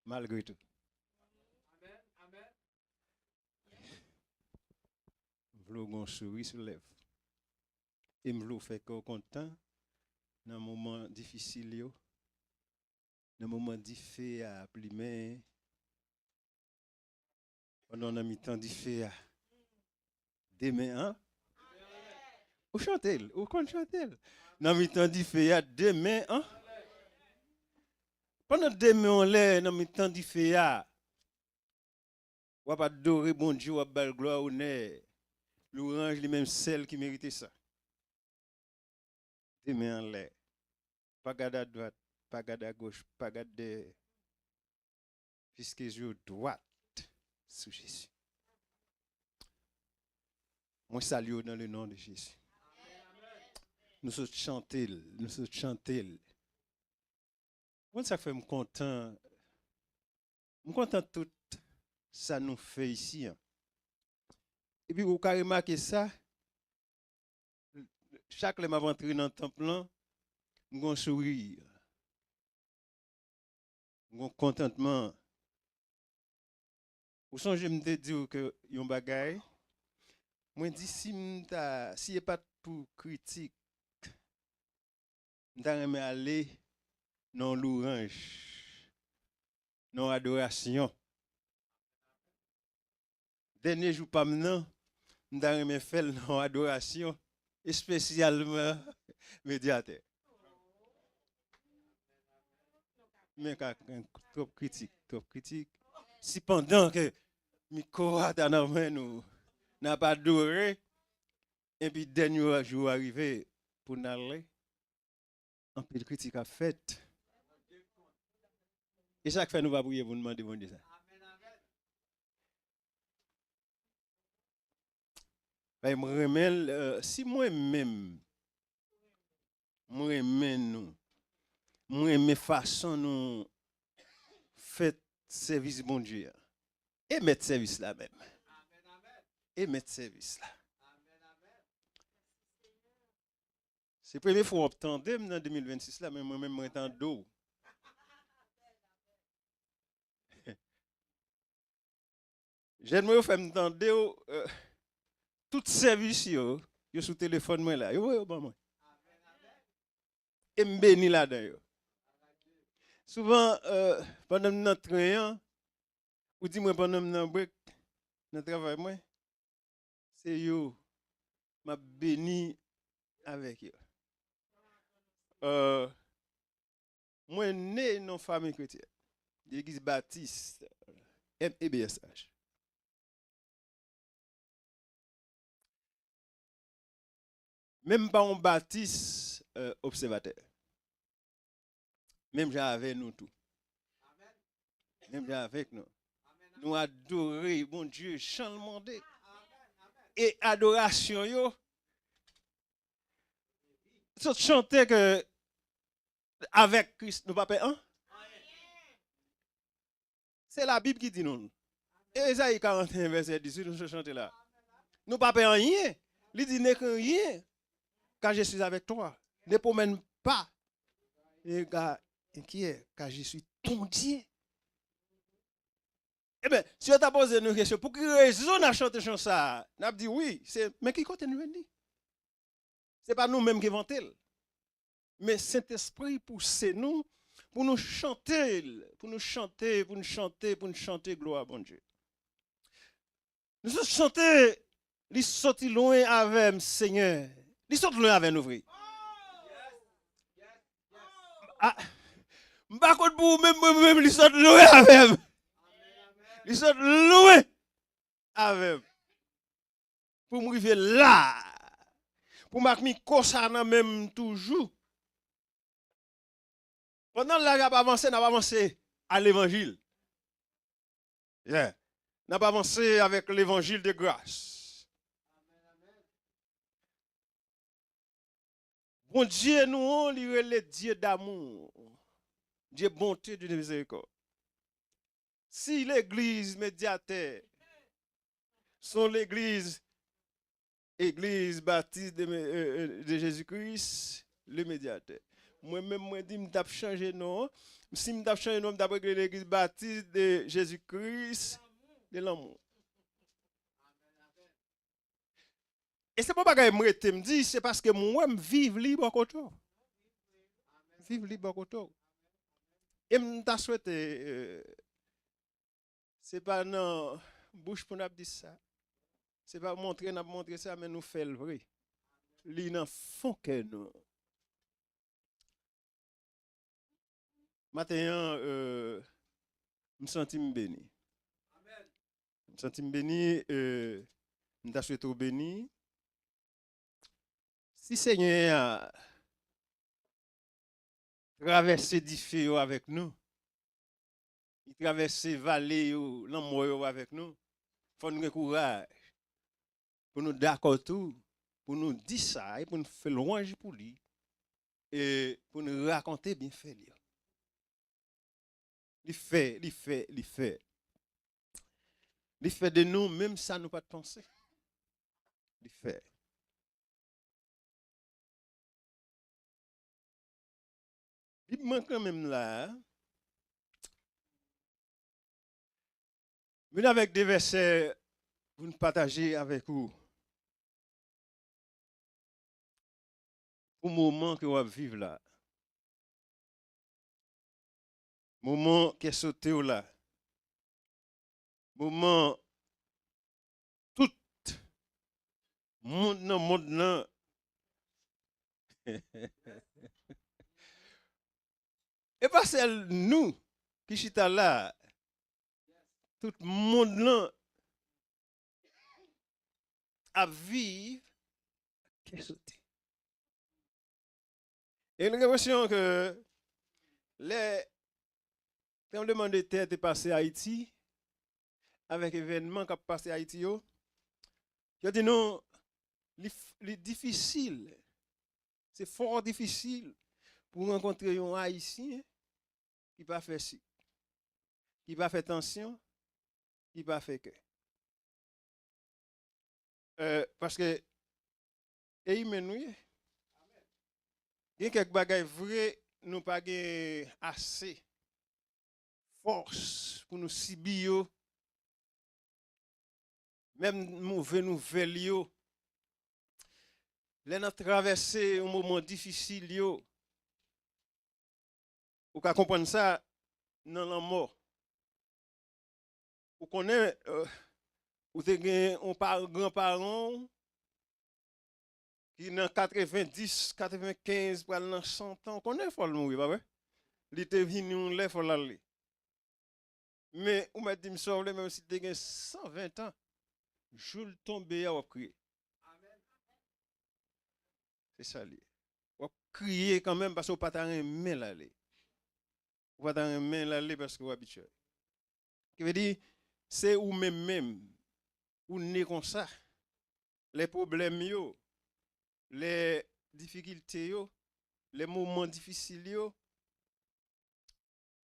malgré tout. M'vlo gon souris sur lèvres. Et m'vlo fait qu'on content dans moment difficile yo, dans moment difficile à plimer, pendant un mi-temps difficile demain hein. Ou chantel, ou kon chantel. Dans mi-temps difficile demain hein. Pendant demain on l'est dans mi-temps difficile ou pas adorer bon Dieu, ou bal gloire honneur. L'orange lui même celle qui méritait ça. Demain en l'air. Pas garder à droite, pas garder à gauche, pas garder puisque je droite sous Jésus. Moi salue dans le nom de Jésus. Nous sommes chanter, nous sommes chanter. Moi ça fait me content. Me content tout ça nous fait ici. Hein. Et puis vous avez remarqué ça chaque fois que je rentre dans le temple, j'ai un sourire, j'ai un contentement. Ou songez me dire que yon bagay, moi dis si n'est pas pour critique, m'ta remet aller dans l'orange, dans adoration. Dernier jour pas maintenant, m'ta remet faire dans adoration, et spécialement médiateur. Mais trop critique, trop critique. Si pendant que Miko a nous n'a pas adoré, et puis dernier jour arrivé pour n'aller, un peu de critique a fait. Et chaque fois nous va prier pour nous demander bon Dieu ça. Ben me remel si moi-même moi remel nous moi remel façon nous fait service bon Dieu et mettre service là même. Et mettre service là. C'est la première fois qu'on entend dans 2026 là, mais moi-même, je suis en dos. J'aimerais faire entendre tout service yo sur téléphone moi là. Yo bon moi. Et me béni là-dedans. Souvent pendant notre train ou dis-moi pendant notre break notre travail moi c'est yo m'a béni avec yo. Moi né dans famille chrétienne. L'église baptiste MEBSH. Même pas un baptiste observateur. Même j'avais nous tout. Même avec nous. Nous adorer, bon Dieu, chant le monde. Et adoration, yo. So, chanter que avec Christ, nous pas hein? C'est la Bible qui dit nous. Et Esaïe 41, verset 18, nous chanter là. Nous pas rien. Il dit n'est que rien. Car je suis avec toi. Ne promène pas. Et inquiet, car je suis ton Dieu. Eh bien, si on t'a posé une question, pour quelle raison on a chanté ça? On a dit oui, mais qui continue à dire? Ce n'est pas nous-mêmes qui inventons. Mais Saint-Esprit pousse nous pour nous chanter, pour nous chanter, pour nous chanter, pour nous chanter, gloire à bon Dieu. Nous sommes chanter, ils sont loin avec le Seigneur. Ils sont loin avec nous, vrai. Ah, par contre, pour même, ils sont loin avec. Ils sont loin avec. Pour me arriver là, pour m'accueillir concernant même toujours. Pendant que n'a pas avancé à l'évangile. Yeah. N'a pas avancé avec l'évangile de grâce. Bon Dieu, nous, on est le Dieu d'amour. Dieu bonté de miséricorde. Si l'église médiateur sont l'église baptiste de Jésus-Christ, le médiateur. Moi-même, moi, dis, m'tap changé non. Si m'tap changé non, m'tap réglé l'église baptiste de Jésus-Christ, de l'amour. Et c'est pas parce que je me dis, c'est parce que moi, je vive libre côté. Vive libre côté. Et je souhaite, c'est pas non, bouche pour nous dire ça. C'est pas montrer ça, mais nous faire le vrai. Li nan fond que nous. Maintenant, je me sens béni. Je me sens béni, je me souhaite béni. Si Seigneur a traversé des feux avec nous, il traverse vallées, l'amour avec nous, il faut nous courage pour nous d'accord tout, pour nous dire ça et pour nous faire louange pour lui et pour nous raconter bien fait. Il fait de nous, même ça nous pas de penser. Il fait. Il manque quand même là. Mais avec des versets pour nous partager avec vous. Pour le moment que vous vivre là. Moment qui est sauté là. Moment tout monde dans monde là. Et pas c'est nous qui chita là. Tout le monde là à vivre qui est sauté. Et nous avons l'impression que les tremblements de terre est passé à Haïti avec l'événement qui a passé à Haïti. Je dis non, c'est difficile. C'est fort difficile pour rencontrer un Haïtien qui n'a pas fait ci, qui n'a pas fait tension, qui n'a pas fait que. Parce que, et il mène nous. Il y a quelques bagages vrais, nous pas assez force pour nous subir. Même mauvais nouvelles, les nous traversé un moment difficile, vous pouvez comprendre ça dans la mort. Vous connaissez, vous avez un grand-parent qui dans 90, 95, pour dans 100 ans, vous connaissez, il faut le mourir, pas vrai? Il était venu, il faut l'aller. Mais vous m'avez dit, me sauve, même si tu as 120 ans, je le tombe à vous crier. C'est ça, lui. Vous crier quand même parce que vous n'avez pas un main l'aller. Vous n'avez pas un main l'aller parce que vous êtes habitué. Qui veut dire, c'est ou même, ou n'est comme ça. Les problèmes, les difficultés, les moments difficiles,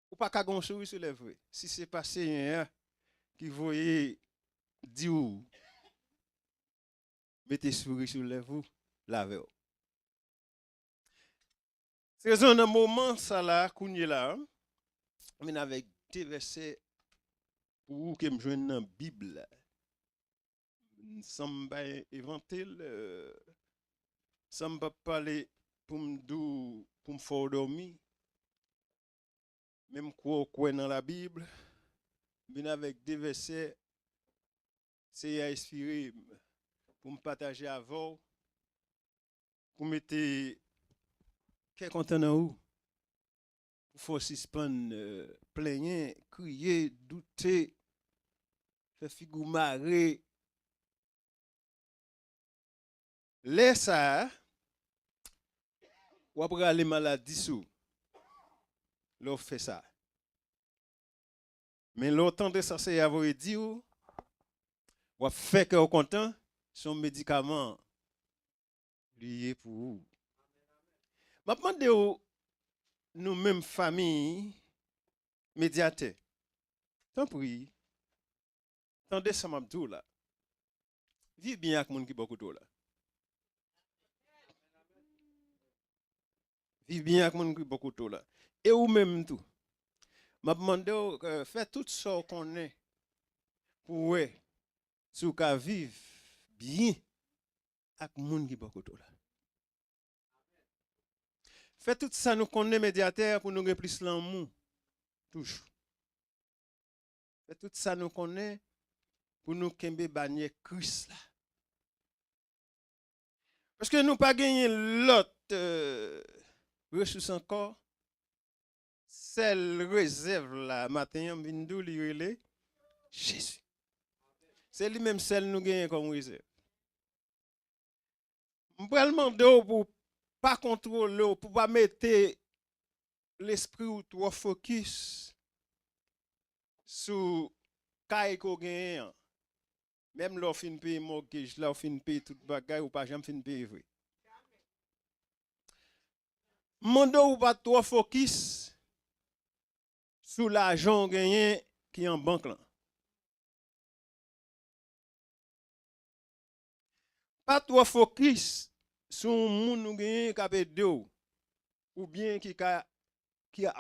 ou pas qu'à grand chose sur les vrais. Si c'est pas Seigneur qui voyait dire, mettez souris sur les vous, lavez. C'est un moment, ça là, qu'on est là, mais avec des versets pour vous que me joignent dans la Bible. Sans me inventer, sans me parler pour me faire dormir. Même quoi dans la Bible, mais avec des versets, c'est inspiré pour me partager avant, pour mettre quelqu'un content dans vous, pour faire suspendre, plaigner, crier, douter, faire figure marrer. Laisse ça, ou après aller maladies sous, l'on fait ça. Mais l'autant de ça, c'est avoir dit, ou fait que vous content, son médicament lié pour vous. Je demande nous mêmes famille médiateur. Tant pis. Tendez ça m'a dit là. Vive bien avec monde qui beaucoup là. Vive bien avec mon qui beaucoup tout là. Et ou même tout. M'a demandé fait tout ça qu'on est pour ouais, sous qu'à vivre bien avec mon qui beaucoup tout là. Fait tout ça nous connaît médiateur pour nous gagner plus l'amour toujours. Fait tout ça nous connaît pour nous kembe bagner Christ là. Parce que nous pas gagner l'autre ressource encore. Celle réserve là matin vindou li relé Jésus. C'est lui-même celle nous gagne comme réserve. M'pral demander pour pas contrôler pour pas mettre l'esprit ou trop focus sur kay ko gagne. Même l'offre fin paye mortgage, l'offre fin paye tout bagay ou pas jamais fin paye vrai. Mando ou pas trop focus sur l'argent gagné qui en banque là. Pas trop focus sur moun nou gagné qui a aidé ou bien qui a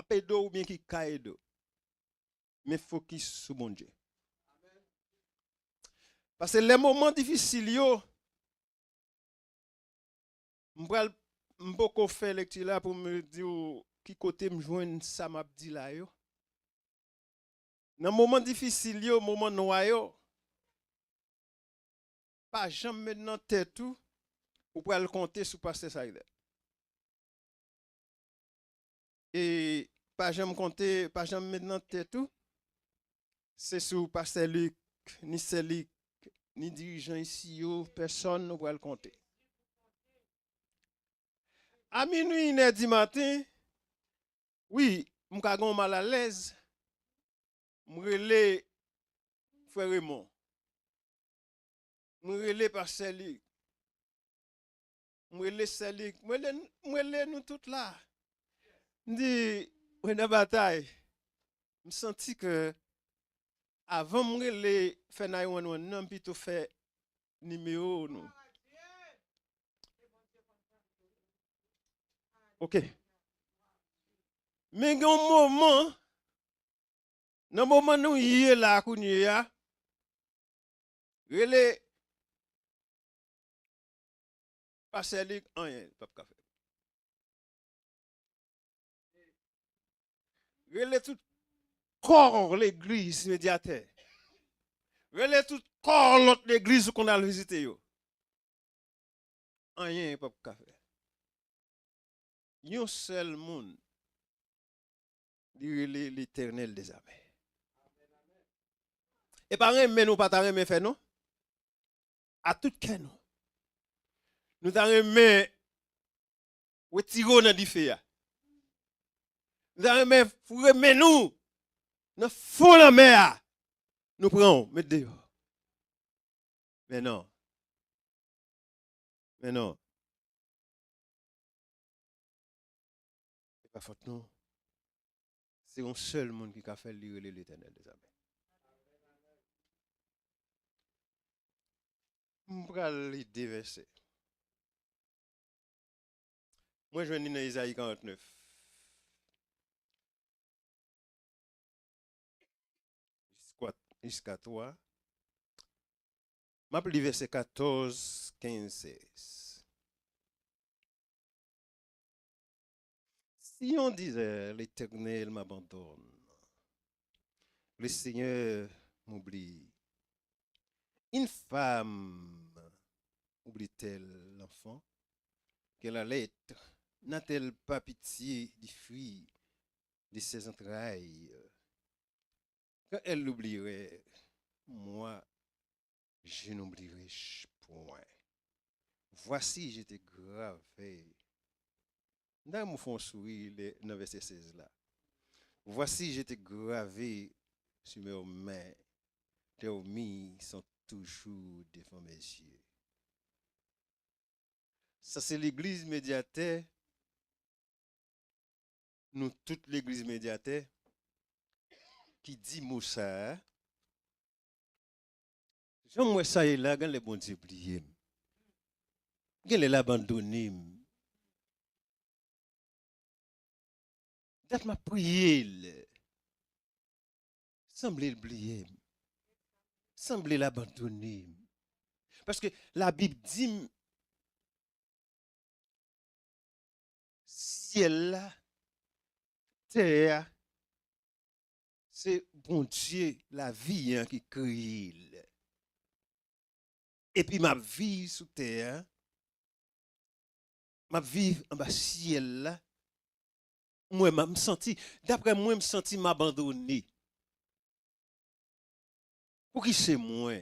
aidé ou bien qui a aidé. Mais focus sur mon Dieu. Parce que les moments difficiles yo m'pral m'poko faire lecture là pour me dire qui côté me joindre ça m'a dit là yo. Dans moment difficile yo, moment noir yo, pas jamais mettre dans tête tout ou pour le compter sur pasteur Saïd. Et pas jamais compter, pas jamais mettre dans tête tout, c'est sur pasteur Luc, ni Célic, ni dirigeant ici yo, personne ne va le compter. À minuit, 1h du matin, oui, m'ka gon mal à l'aise, m'rele frère Raymond, m'rele pasteur Luc, m'rele Célic, m'rele nous toutes là. M'di, on a bataille. Je senti que avant de me faire 911, non plutôt fait numéro nous. OK. Mais dans le moment où nous y est là, relé passer les rien, pas café. Relé tout corps l'église médiateur. Relé tout corps l'autre l'église qu'on a visité yo. Rien pas café. Yon seul monde dit l'Éternel des armées. Et par un mais nous pas ta remet fait non? À tout cas nous. Nous ta remet retiro dans l'ifé. Nous ta remet nous dans fond la mer. Nous prenons mettre dehors. Mais non. Mais non. C'est pas faute non. C'est un seul monde qui a fait lire l'Éternel des armées. Je vais lire deux versets. Moi, je vais dans Isaïe 49. Jusqu'à 3. Je vais lire verset 14, 15, 16. Si on disait l'Éternel m'abandonne, le Seigneur m'oublie, une femme oublie-t-elle l'enfant qu'elle allait? N'a-t-elle pas pitié du fruit de ses entrailles? Quand elle l'oublierait, moi, je n'oublierai point. Voici, j'étais gravé. Dans mon fond sourire, dans le verset 16 là. Voici, j'étais gravé sur mes mains. Tes mains sont toujours devant mes yeux. Ça, c'est l'église médiateur. Nous, toute l'église médiateur, qui dit Moussa. J'aime ça et là, quand les bons Dieu oublié. Quand les abandonné. Date m'a prié. Semblait oublier. Semblait l'abandonner. Parce que la Bible dit, ciel là, terre, c'est bon Dieu, la vie hein, qui crée. Et puis ma vie sous terre, ma vie en bas ciel là, moi me senti, d'après moi me senti m'abandonner. Pour qui c'est moi?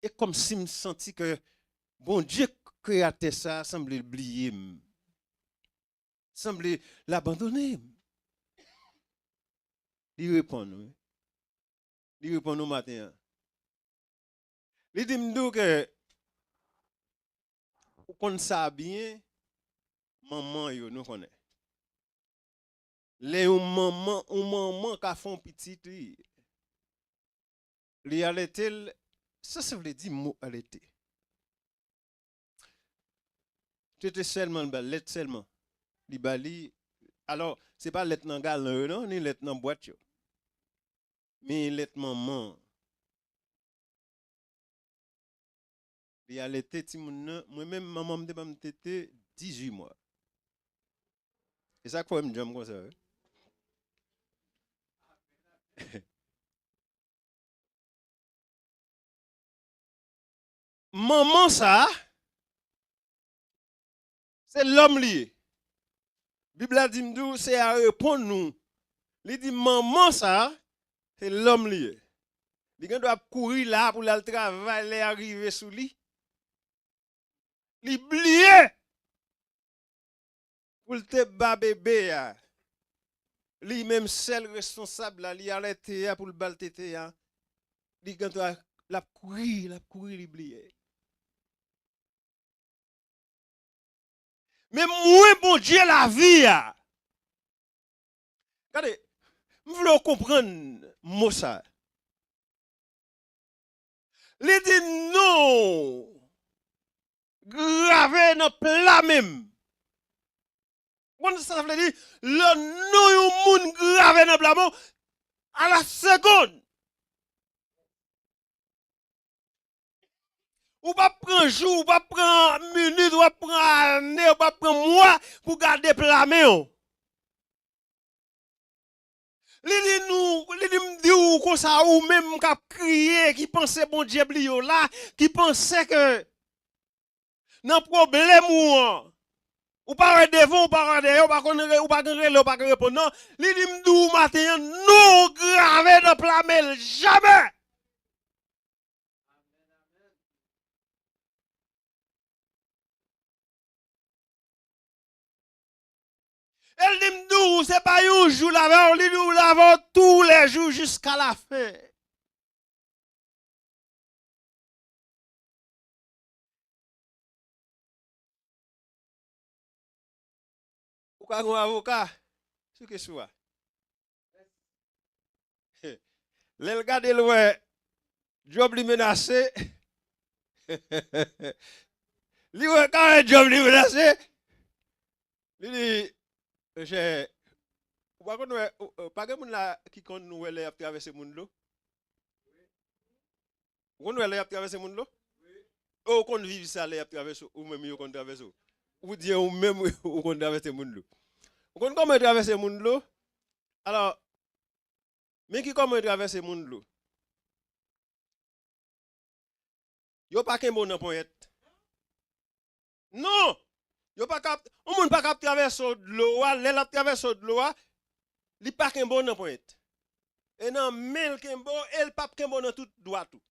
Et comme si me senti que bon Dieu créateur ça semblait oublier, semblait l'abandonner. Il répond, oui. Il répond au matin. Il dit me que vous connaissez ça bien, maman yo nous connaît. Les maman qui font petit li allait ça veut dire mot allaiter. Tu étais seulement lettre seulement. Li bali alors c'est pas lettre dans galon non ni lettre dans boîte yo. Mais lettre maman. Li allaiter ti moun moi même maman me pas me tété 18 mois. Et ça quoi me jam comme ça. Maman ça c'est l'homme lié. Bible a dit nous c'est à répondre nous. Il dit maman ça c'est l'homme lié. Il doit courir là pour le travail, arriver sous lui. Il oublié pour te ba bébé. Lui même seul responsable là, il arrêté pour le bal tété. Il doit la courir, il oublié. Mais moi bon Dieu la vie. Regardez, je veux comprendre mot ça. Il dit non. Gravé dans plat même. Quand ça veut dire, le nom yon moun gravé dans plat à la seconde. Ou pas prendre jour, ou pas prendre minute, ou pas prendre année, ou pas prendre mois pour garder plat même. Li dit ou comme ça ou même qui crié qui pensait bon Dieu blio là, qui pensait que nan problème ou pas devant ou pas derrière ou pas connaître ou pas connaître ou pas répondre non, li dit m'dou matin non gravé dans plamel jamais. Elle dit m'dou c'est pas un jour l'avant, li nous l'avant tous les jours jusqu'à la fin. Ou ka un avocat, ce que soit. L'el gade le ouais, job li menacé. Li ouais quand un job li menacé. Li dit j'ai pas qu'on pas que moun la qui compte nous elle a traverser moun lo. On elle a traverser moun lo. Ou qu'on vivre ça elle a traverser ou même yo qu'on traverser. Ou dire ou même ou qu'on traverser moun lo. Ou qu'on comment traverser moun lo. Alors mais qui comment traverser moun lo. Yo pas qu'un bon dans point. Non. Yo pas cap on moun pas cap traverser de l'eau, elle a traverser de l'eau, li pas qu'un bon dans point. Et non mel qu'un bon, elle pas qu'un bon dans tout droit tout.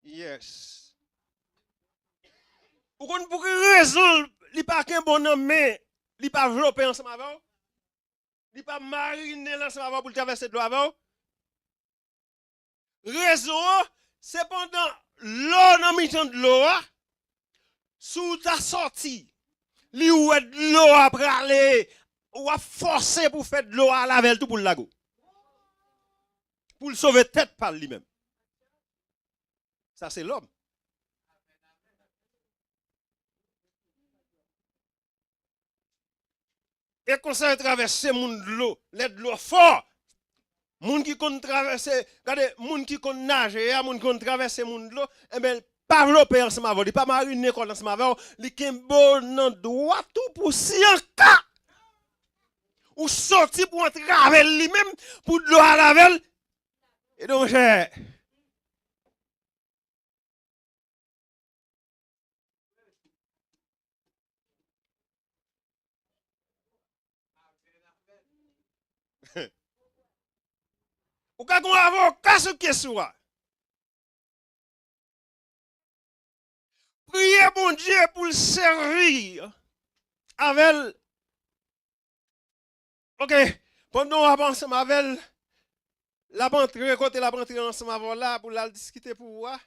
Yes. Pour qu'on pour raison, li pas qu'un bon dans mais li pas développer ensemble avant. Li pas mariner ensemble avant pour traverser de l'eau avant. Raison, c'est pendant l'eau dans mi-temps de l'eau, sous ta sortie, li ou de l'eau après aller, ou a forcer pour faire de l'eau à la tout pour le lago. Pour le sauver tête par lui-même. Ça, c'est l'homme. Et qu'on ça traverser moun de l'eau, l'aide de l'eau fort. Moun qui kon traverser, regardez, moun qui kon nager, moun qui kon traverser moun de l'eau, eh ben pas développer ensemble avec, il pas mariner ensemble avec, li kembo nan droit tout pour si en cas ou sorti pour entrer avec lui-même pour de l'eau à lavel. Et donc j'ai ou ka kon avocat sur question. Priez bon Dieu pour le servir avec. OK, pendant on avance avec la rentrée côté la rentrée ensemble avec là pour la discuter pour voir.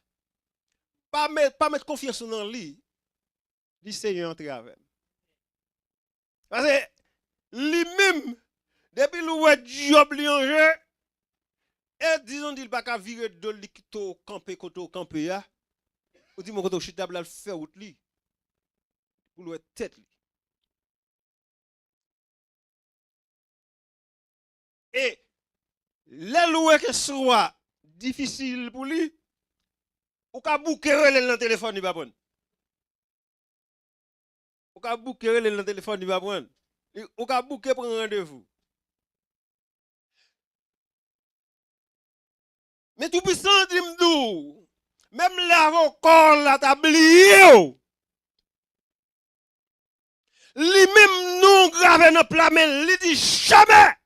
Pas mettre confiance dans lui. Lui c'est entrer avec. Parce que lui-même depuis le job li en jeu et disons il pas qu'à virer de l'ikito camper koto camper ya. Ou dit mon koto chita bla faire route li. Pour le tête li. Et les louer que soit difficile pour lui, ou ka bouquer le téléphone, il va prendre. Ou ka bouquer le téléphone, il va prendre. Ou ka bouquer pour un rendez-vous. Mais tout puissant dit m'dou, même l'avocat la tablier. Lui-même non grave dans plat mais il dit jamais.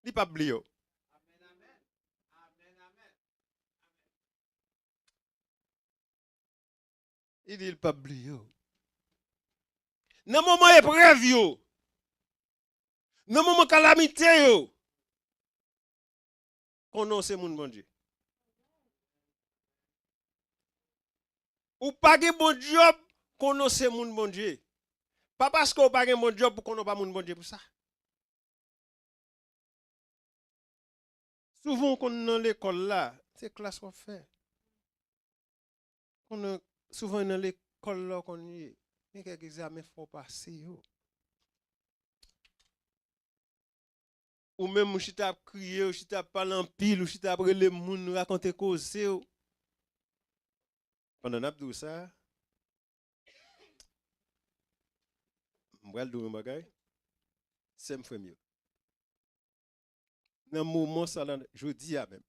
Il pas oublié. Il dit il pas oublié. Dans moment épreuve yo, dans moment calamité yo, connaissez mon bon Dieu. Ou pas de bon job, connaissez mon bon Dieu. Pas parce que ou pas de bon job pour qu'on pas mon bon Dieu pour ça. Souvent qu'on dans l'école là, c'est classe qu'on fait. Souvent dans l'école là qu'on y est, il y a quelques examens faut passer yo. Ou même si tu as crié, ou si tu as parlé en pile, ou si tu as parlé les moun raconter cause yo. Pendant n'a ça, m'bral dou bagay, c'est me fait mieux. Dans moment ça là, je dis à même.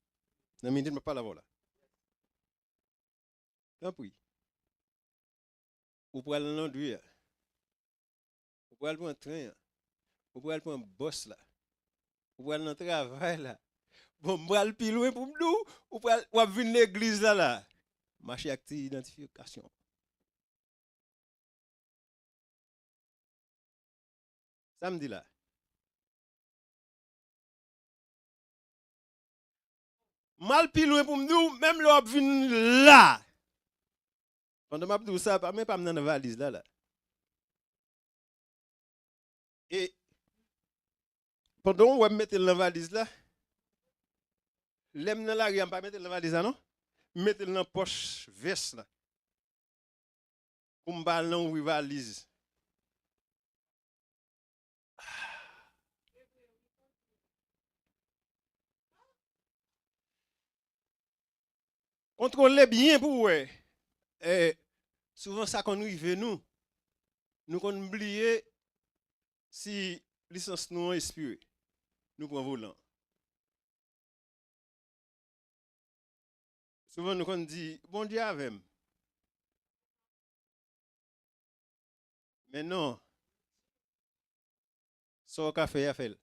Dans minute me pas la voilà. Tant pis. Ou pour aller dans l'endroit, ou pour aller pour un train, ou pour aller pour un boss là, ou pour aller dans le travail là. Bon, m'bral pi loin pour m'dou, ou pour aller venir l'église là là. Marcher acte identification. Samedi là. Mal pi loin pour m'dou, même l'op vin là. Pendant m'a dit ça, même pas dans la valise là là. Et pendant on mettre dans la valise là, l'aime dans la rue, pas mettre dans la valise là non? Mettre dans la poche veste là. Pour m'bal dans la valise. Contrôlez bien pour ouais. Souvent ça qu'on arrive nous qu'on oublier si licence nous inspiré. Nous prenons volant. Souvent nous qu'on dit bon Dieu avec. Mais non. Ça au café a fait.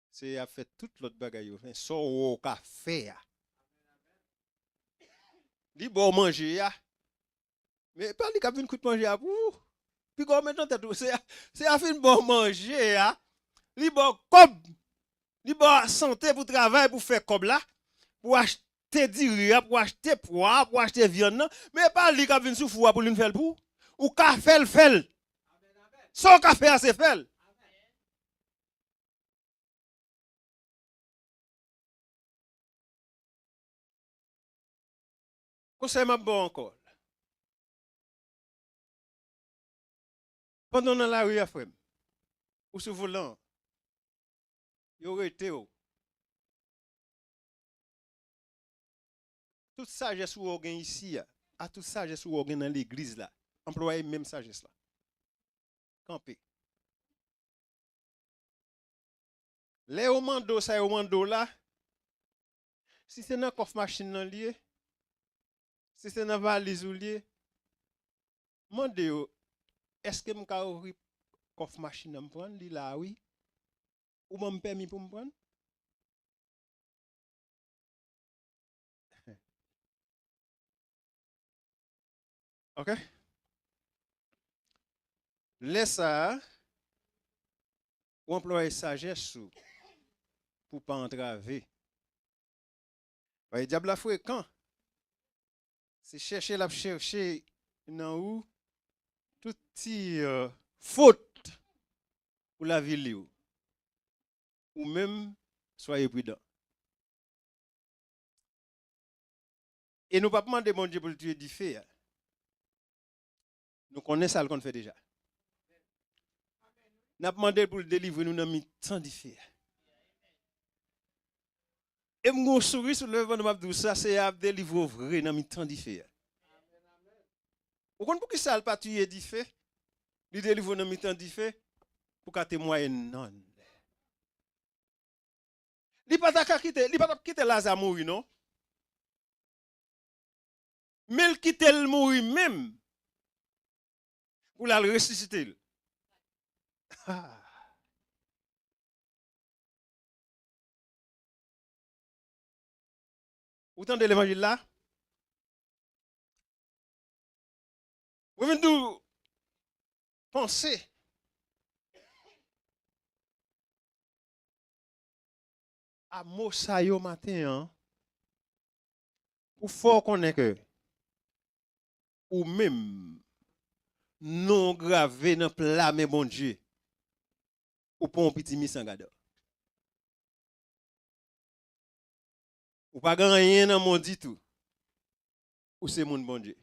C'est a fait toute l'autre bagaille. Ça au café. Li bon manger ya. Mais pas li ka vinn kout manger à pour. Puis comme maintenant tête c'est a fin bon manger ya. Li bon cob. Li bon santé pour travail pour faire cob là, pour acheter du pour acheter poids, pour acheter viande, mais pas li ka vinn sou fou pour lui faire pour. Ou ka fait. Son café c'est fait. Conseil m'a bon encore. Pendant dans la rue frère. ou sous volant, yo rete yo. Toute sagesse ou organ ici, à toute sagesse ou organ dans l'église là, employez même sagesse là. Campé. Les au mando, ça au mando là, si c'est dans coffre machine nan lié, si c'est dans valise ou lié, mande yo, est-ce que m'ka ouvrir coffre machine me prendre li là oui ou m'a permis pour me prendre? OK? Laisse ça ou employer sagesse pour pas entraver. Le diable a fréquent. C'est chercher la chercher dans où tout petit faute pour la ville ou même soyez prudent. Et nous pas demander bon Dieu pour le tuer du feu. Nous connaissons ça qu'on fait déjà. Nous avons demandé pour le délivrer nous dans le temps du feu. Et mon sourire sur le ventre de ça, c'est à délivrer vrai dans le temps du feu. Vous comprenez pourquoi ça n'a pas tué du feu? Il délivre dans le temps du feu pour qu'à témoigner non. Il ne pas quitter Lazare mourir, non? Mais il quitte le mourir même pour la ressusciter. Vous entendez l'évangile là? Vous venez de penser à Moussa yo matin, hein? Pour fort connaître que ou même non gravé dans plat mais bon Dieu ou pas un petit misangado. Ou pas rien dans mon dit tout. Ou c'est mon bon Dieu.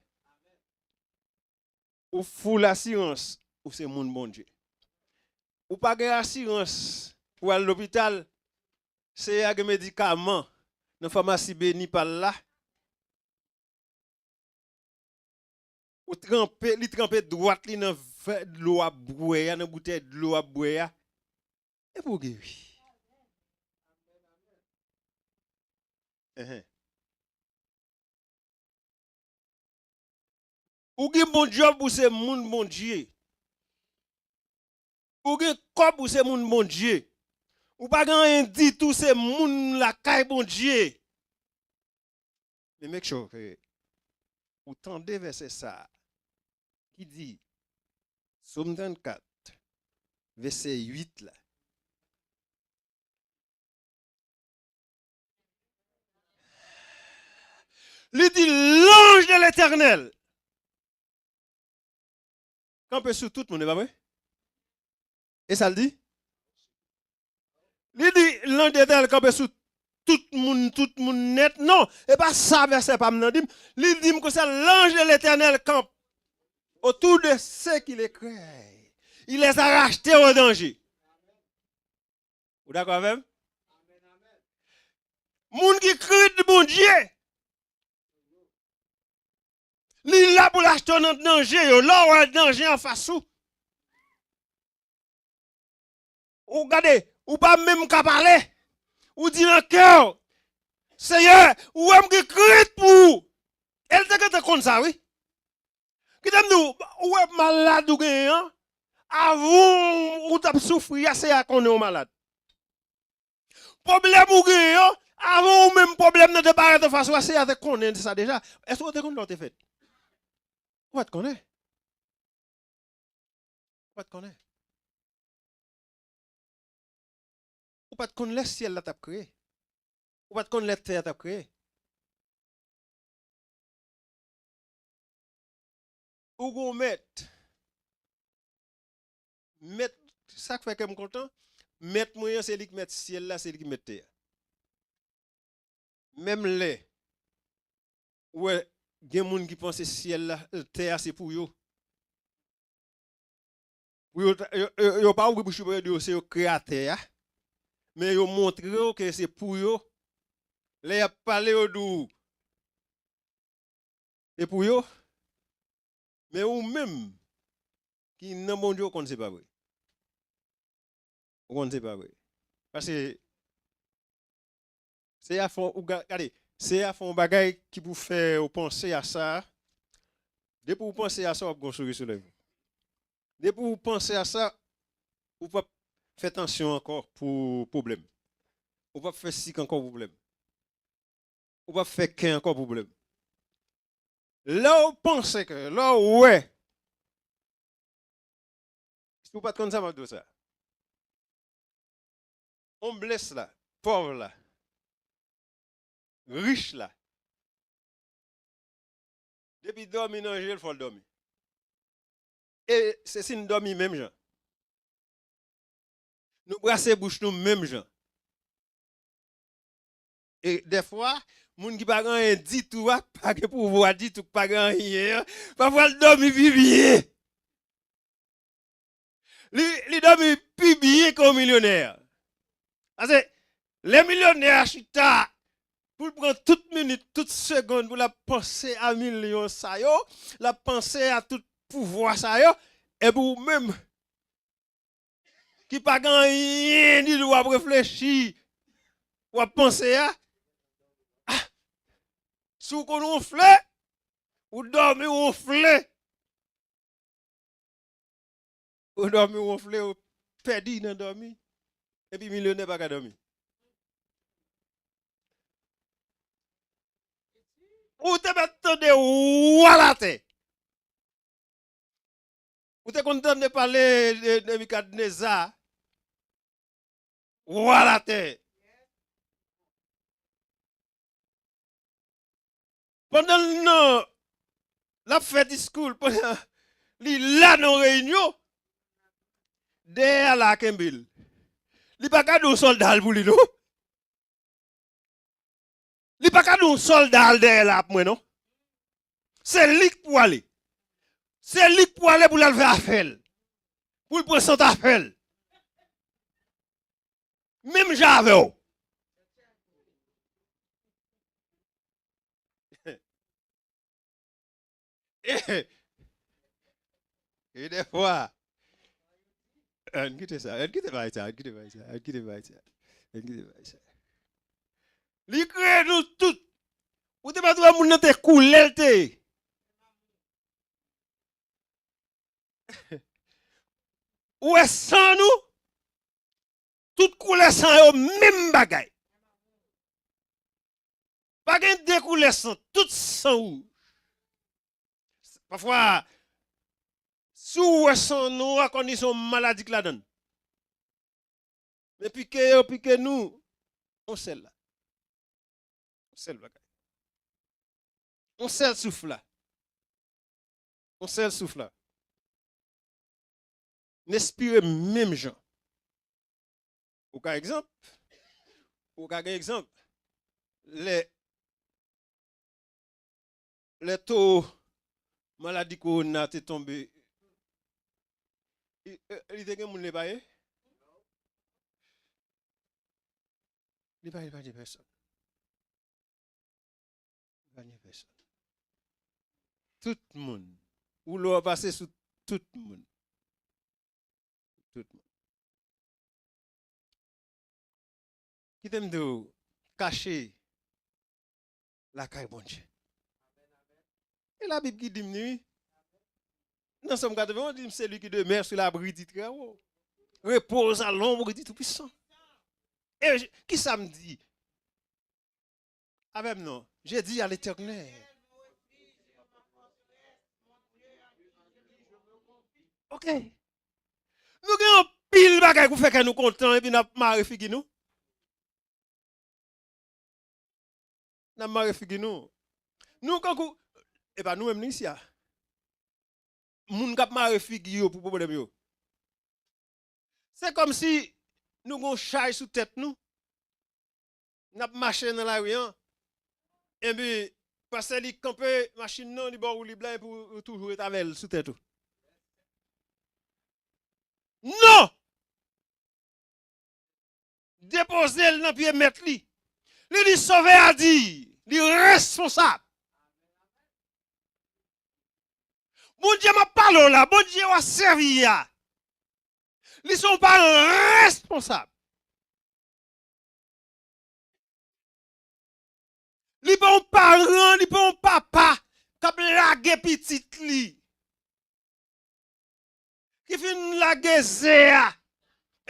Ou full assurance ou c'est mon bon Dieu. Ou pas assurance pour aller à l'hôpital, c'est un médicament dans la pharmacie béni par là. Ou tremper droite li dans de l'eau à boire, dans bouteille de l'eau à boire. Et pour guérir. Ou gen bon job ou c'est moun bon Dieu. Ou gen kop ou c'est moun bon Dieu. Ou pas rien dit tout c'est moun la caille bon Dieu. Mais make sure que ou tendez verset ça qui dit Somme 34 verset 8 là. Il dit l'ange de l'Éternel. Campé sur tout le monde, n'est pas vrai? Et ça le dit? Il dit l'ange de l'Éternel campé sur tout le monde net. Non, et pas ça verset pas me dit. Il dit que c'est l'ange de l'Éternel campe autour de ceux qui les créent. Il les a rachetés au danger. Vous d'accord avec? Moun qui crie de bon Dieu. Li là pour l'acheter dans danger, là où un danger en face ou. Ou regardez, ou pas même qu'à parler. Ou dit dans le cœur, Seigneur, ou est-ce qui crie pour? Elle te comme ça, oui. Qui t'aime nous, ou est malade ou gagnant? Avant, ou t'as souffert, c'est à qu'on est malade. Problème ou gagnant? Avant, ou même problème de te barrer de face, c'est à qu'on est ça déjà. Est-ce que vous te connaissez fait? Ou te connaît? Ou te connaît? Ou pas te connaître le ciel là t'a créé? Ou pas te connaître la terre t'a créé? Ou go mettre ça fait que je suis content. Mettre moyen c'est lui qui met ciel là, c'est lui qui met terre. Même les ouais, il y a des gens qui pensent que ciel là, terre c'est pour eux. Yo pas ouvrir bouche pour dire c'est créateur, mais yo montre que c'est pour yo. Les a parlé au dou. Et pour yo, mais ou même qui nan bon Dieu qu'on ne sait pas vrai. On ne sait pas vrai. Parce que c'est à fond, regardez, c'est à fond bagay qui vous fait penser à ça. Dès que vous pensez à ça, vous construisez sur vous. Dès que vous pensez à ça, vous pas faire attention encore pour problème. Vous pas faire si encore problème. Vous pas faire qu'un encore problème. Là vous pensez que, là ouais, si vous pas comme ça, je ça. On blesse là, pauvre là, riche là. Depuis dormir dans le il faut dormir. Et c'est si nous dormons même gens. Nous brasser bouche nous même gens. Et des fois, moun qui pas rien dit tout, pas que pouvoir dit tout, pas rien. Parfois, le dormir bien. Il dormir plus bien qu'un millionnaire. Parce que les millionnaires, chita, pour prendre toute minute, toute seconde, pour la penser à millions, ça yo, la penser à tout pouvoir, ça yo, et pour même, qui pas rien dit, doit réfléchir, ou penser à, sous qu'on ronfle, ou dormir ronfle, ou dormir ronfle, ou perdu dans dormir, et puis millionnaire pas qu'à dormir. Ou te mettre de ou à la tête. Ou te content de parler de Nebuchadnezzar, ou à la tête. Pendant le nom, la fête discours, pendant là dans réunion, derrière la Kembil. Li pas ka un soldat pour lui non. Li pas ka un soldat derrière la moi non. C'est lui pour aller. C'est lui pour aller pour aller faire affaire. Pour prendre son affaire. Même j'avais. Et des fois, on quitte ça, on quitte pas ça, on quitte pas ça, on quitte pas ça, on quitte pas ça. Li crée nous tout. Ou te pas trouver moun te coulé te. Ou est sans nous, tout coulé sans yo même bagay. Pas gen découlé sans, tout sans ou. Parfois, sous sans nous, à condition maladie que la donne. Mais piqué nous, on sait là. On sait le bagay. On sait le souffle là. On sait le souffle là. N'inspire même gens. Ou par exemple, les taux maladie corona est tombé. Il était moun le baye? Il pas de personne. Pas de personne. Tout le monde. Ou l'on passer sur tout le monde. Tout le monde. Qui t'aime de cacher la caille bon Dieu. Et la Bible qui dit, dans Somme 80, on dit c'est lui qui demeure sur l'abri du très haut. Repose à l'ombre du Tout-Puissant. Et qui ça me dit? Avec non, j'ai dit à l'Éternel. Ok. Nous avons pile bagay pour faire que nous contents et puis nous marre figi nous. Nous marre figi nous. Nous quand et pas nous même ici. Moun k'ap marre figi pour problème yo. C'est comme si nous avons chaille sous tête nous. Nous marché dans la rue et puis parce que li camper machine non li bon ou li blanc pour toujours être avec sous tête. Non! Déposez-le dans pied mettre li. Li dit sauver à dire, li responsable. Bon Dieu m'a parlé là, bon Dieu m'a servi là. Ils sont pas responsables. Ils sont parents, ils sont papa, qui lagué petit li. Qui fin lagué zéa.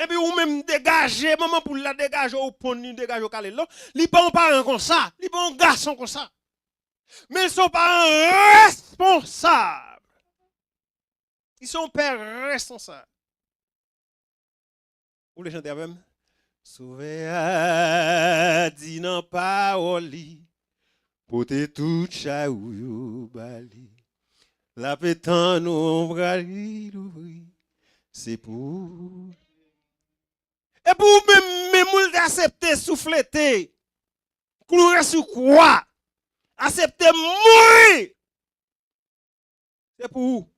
Et puis ou même dégager, maman pour la dégager ou pour ni dégager au calé. Ils sont parents comme ça, ils sont garçons comme ça. Mais ils sont pas responsables. Ils sont pères responsables. Vous les chantez avec moi? Sauvé à dit non parole, pour te tout chaou bali. La pétan nous brali l'ouvri, c'est pour. Et pour même moule d'accepter souffleter, courir sur quoi? Accepter mourir. C'est pour.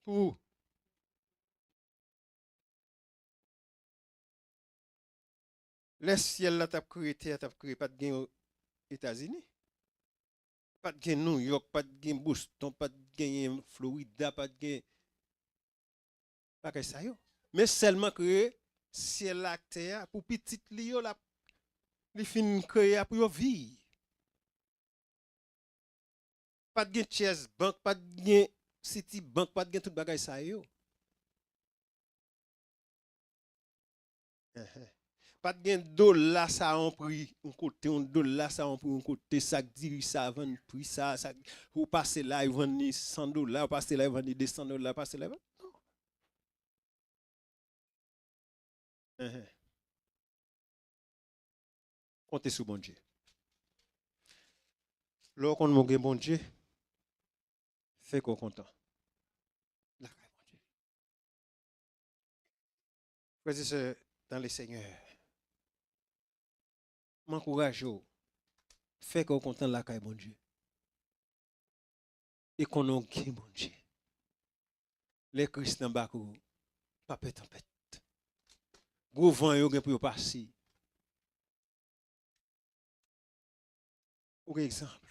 Pour. Le ciel là t'a créé, pas de gain aux États-Unis. Pas de gain New York, pas de gain Boston, pas de gain Florida, pas de gain. Pas que ça yo. Mais seulement créé ciel là terre pour petit li yo la li fin créé pour yo vivre. Pas de gain Chase Bank, pas de gain City Bank, pas de gain tout bagay ça yo. Pas de gain dollar ça en prix un côté un dollar ça en prix un côté ça dirige ça vend prix ça ou passer là il vend $100 passer là il vend $200 passer là comptez sur bon Dieu. Lorsqu'on mon bon Dieu fait qu'on content. La bon Dieu. Frères et sœurs dans le Seigneur. M'encourage fait qu'on content la caille bon Dieu. Et qu'on a un bon Dieu. Les Christians bakou pas tempête. Gros vent yo gen pour passer. Pour exemple,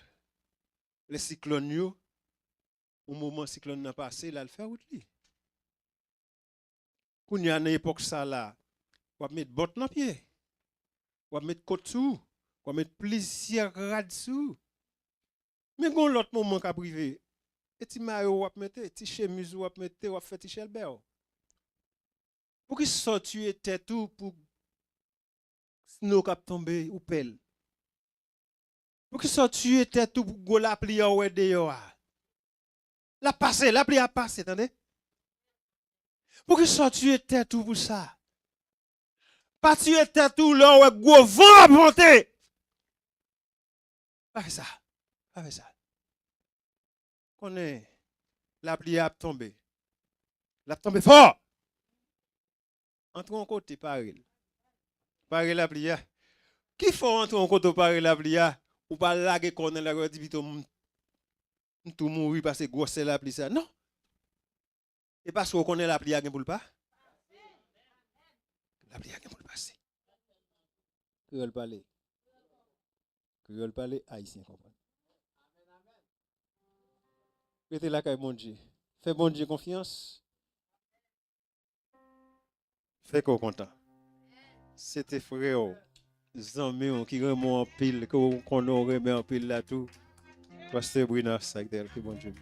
les cyclones yo au moment cyclone n'a passé là le fait route li. Pour y a une époque ça là, on va mettre botte dans pied. On va mettre côte sous, on va mettre plusieurs rad sous. Mais gon l'autre moment qu'a privé. Et ti maillot on va mettre, ti chemise on va mettre, on va faire ti chelbert. Pour qui sortir tête tout pour snow cap tomber ou pelle. Pour qui sortir tête tout pour go la pli ou de yo. La passer, la pli a passer, attendez. Pour qui sortir tête tout pour ça. Pas tuer tête tout là ou gros vent à monter. Pas ça. Pas ça. Qu'on est la pli a tombé. La tombé fort. Entre un côté pareil. Pareil la pli a. Qui faut entre un côté pareil la pli a ou pas laguer qu'on est la dit tout mourir parce que gros c'est la pli ça. Non. Et parce qu'on connaît la pli a pour le pas. La pli a pour le passer. Créole parler. Créole parler haïtien comprendre. Restez là avec mon Dieu. Fais bon Dieu confiance. Fais qu'on content. C'était frère, amis qui remontent en pile, qu'on remet en pile là tout. Pasteur Brina, ça que bon Dieu.